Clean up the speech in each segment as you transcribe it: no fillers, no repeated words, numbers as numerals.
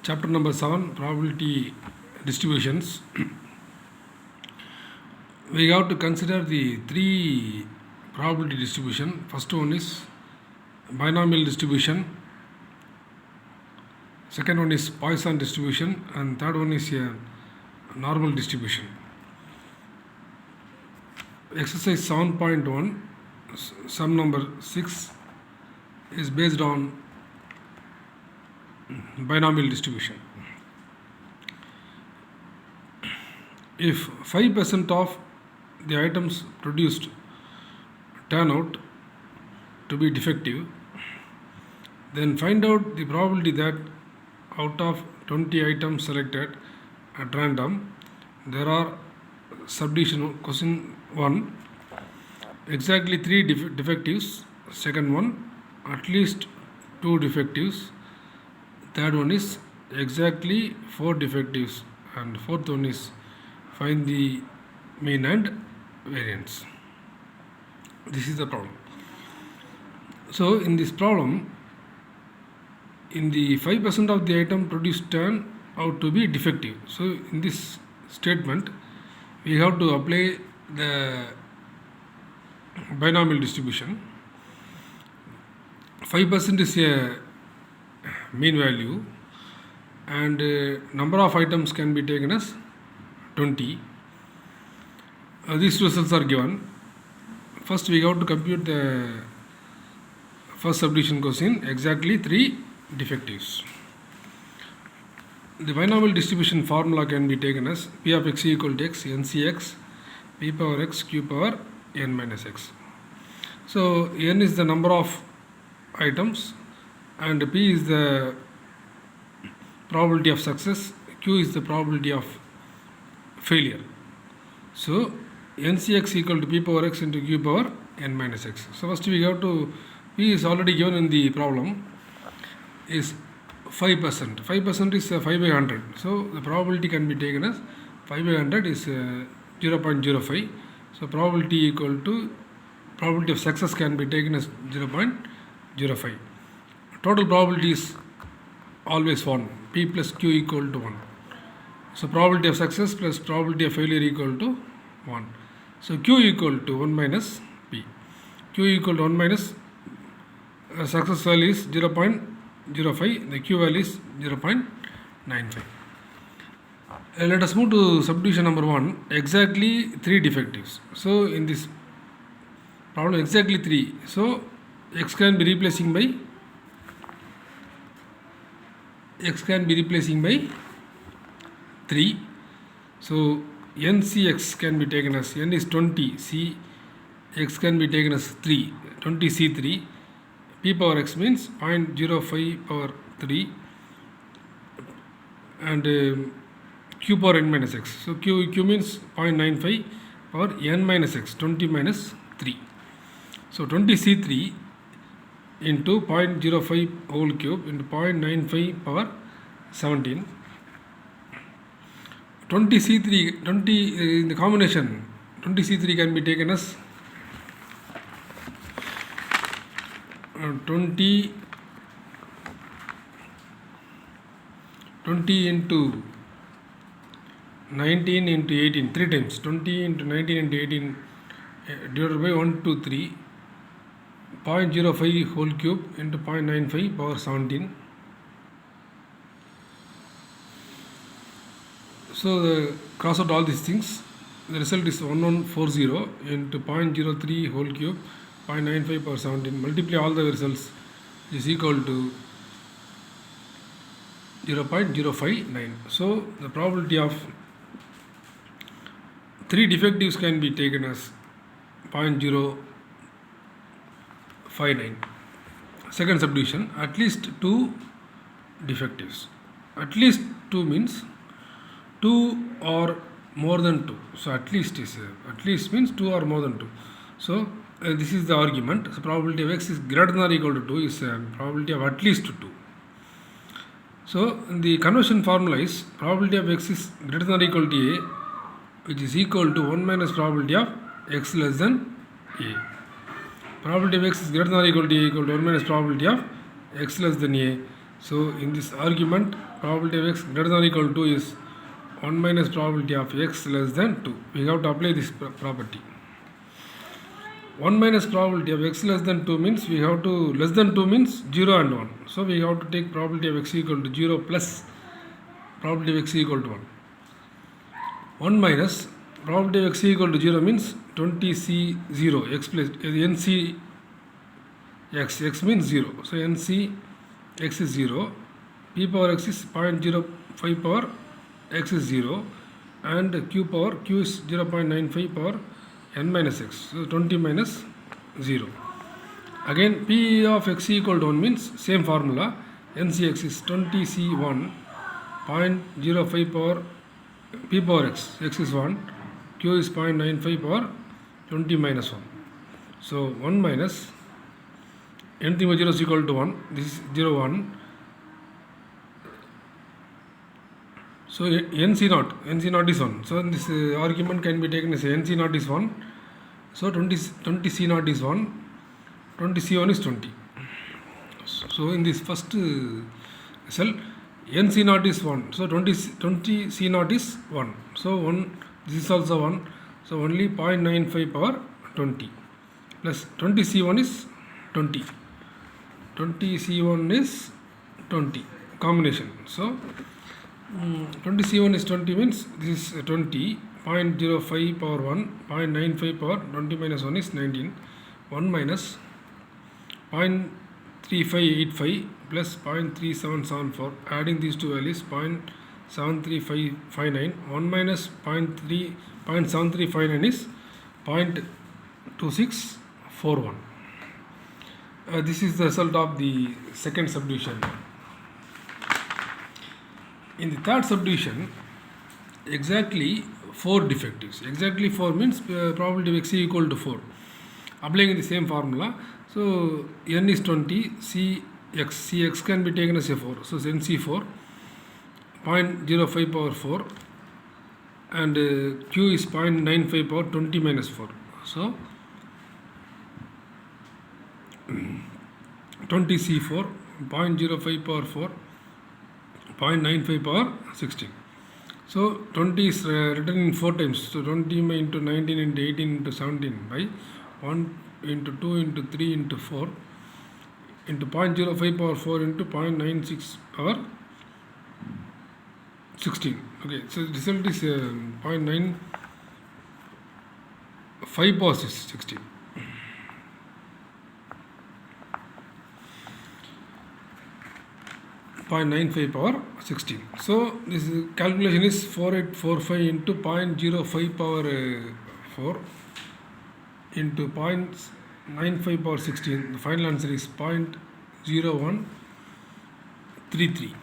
Chapter number 7, probability distributions. We have to consider the three probability distribution. First one is binomial distribution, second one is Poisson distribution, and third one is a normal distribution. Exercise 7.1, sum number 6 is based on binomial distribution. If 5% of the items produced turn out to be defective, then find out the probability that out of 20 items selected at random, there are subdivision. Question 1, exactly 3 defectives. Second one, at least 2 defectives. Third one is exactly 4 defectives, and fourth one is find the mean and variance. This is the problem. So in this problem, in the 5% of the item produced turn out to be defective. So in this statement, we have to apply the binomial distribution. 5% is a mean value, and number of items can be taken as 20. These results are given. First we have to compute the first subdivision question, exactly 3 defectives. The binomial distribution formula can be taken as P of x equal to x, NCx, P power x, Q power n minus x. So n is the number of items and P is the probability of success, Q is the probability of failure. So NCx equal to P power x into Q power n minus x. So first we have to, P is already given in the problem, is 5%. 5% is 5 by 100. So the probability can be taken as 5 by 100 is 0.05. So probability equal to, probability of success can be taken as 0.05. Total probability is always 1. P plus Q equal to 1. So probability of success plus probability of failure equal to 1. So Q equal to 1 minus P. Q equal to 1 minus success value is 0.05. The Q value is 0.95. Let us move to subdivision number 1. Exactly 3 defectives. So in this problem, exactly 3. So x can be replacing by 3. So NCx can be taken as, n is 20, C x can be taken as 3, 20C3. P power x means 0.05 power 3, and Q power n minus x. So Q means 0.95 power n minus x, 20 minus 3. So 20C3 into 0.05 whole cube into 0.95 power 17. 20C3, 20 in the combination, 20C3 can be taken as 20 into 19 into 18, 3 times, 20 into 19 into 18 divided by 1, 2, 3, 0.05 whole cube into 0.95 power 17. So cross out all these things, the result is 1140 into 0.03 whole cube, 0.95 power 17. Multiply all the results is equal to 0.059. So the probability of 3 defectives can be taken as 0.059. Second subdivision, at least 2 defectives. At least 2 means 2 or more than 2. So at least means 2 or more than 2. So this is the argument. So probability of x is greater than or equal to 2 is probability of at least 2. So the conversion formula is probability of x is greater than or equal to a, which is equal to 1 minus probability of x less than a. Probability of x is greater than or equal to a equal to 1 minus probability of x less than a. So in this argument, probability of x greater than or equal to is 1 minus probability of x less than 2. We have to apply this property. 1 minus probability of x less than 2 means we have to, less than 2 means 0 and 1. So we have to take probability of x equal to 0 plus probability of x equal to 1. 1 minus probability of x equal to 0 means 20c0, x plus nc x means 0. So nc x is 0, p power x is 0.05 power x is 0, and q is 0.95 power n minus x. So 20 minus 0. Again, p of x equal to 1 means same formula. ncx is 20c1 0.05 power p power x is 1, q is 0.95 power 20 minus 1. So 1 minus anything by 0 is equal to 1. This is 0 1. So nc naught is 1. So this argument can be taken as nc naught is 1. So 20 c naught is 1. 20 c1 is 20. So in this first cell, nc naught is 1. So 20 c naught is 1. So 1, this is also 1. So only 0.95 power 20 plus 20 c1 is 20. 20 c1 is 20 combination. So 20 c1 is 20 means this is 20, 0.05 power 1, 0.95 power 20 minus 1 is 19. 1 minus 0.3585 plus 0.3774, adding these two values 0.73559. 1 minus 0.7359 is 0.2641. This is the result of the second subdivision. In the third subdivision, exactly 4 defectives. Exactly 4 means probability of x equal to 4. Applying the same formula. So n is 20, cx can be taken as a 4. So nc4, 0.05 power 4, and q is 0.95 power 20 minus 4. So 20 c4, 0.05 power 4, 0.95 power 16. So 20 is written in 4 times. So 20 into 19 into 18 into 17 by 1 into 2 into 3 into 4 into 0.05 power 4 into 0.96 power 16. Okay, so the result is 0.95 power 16. power 16. So this calculation is 4845 into 0.05 power 4 into 0.95 power 16. The final answer is 0.0133.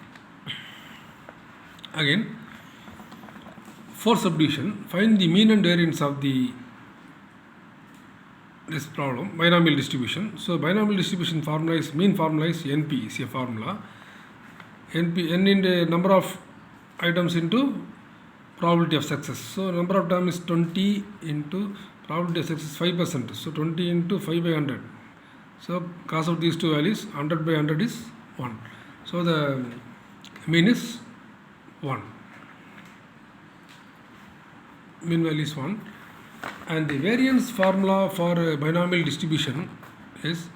Again, for subdivision, find the mean and variance of this problem, binomial distribution. So binomial distribution formula is, mean formula is NP is a formula. N in the number of items into probability of success. So number of terms is 20 into probability of success 5%. So 20 into 5 by 100. So cos of these two values, 100 by 100 is 1. So the mean is 1. Mean value is 1. And the variance formula for binomial distribution is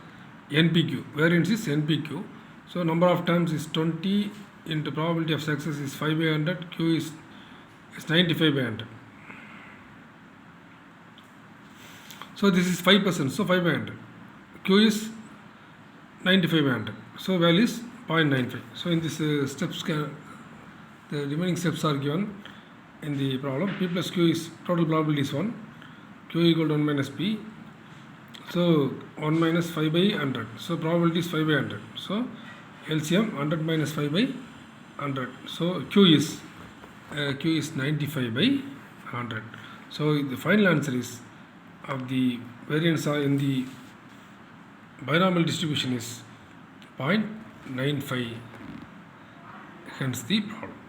NPQ. Variance is NPQ. So number of terms is 20 into probability of success is 5 by 100, Q is 95 by 100. So this is 5%, so 5 by 100. Q is 95 by 100. So value is 0.95. So in this steps, the remaining steps are given in the problem. P plus Q is, total probability is 1. Q equal to 1 minus P. So 1 minus 5 by 100. So probability is 5 by 100. So LCM 100 minus 5 by 100. So Q is 95 by 100. So the final answer is of the variance in the binomial distribution is 0.95. Hence the problem.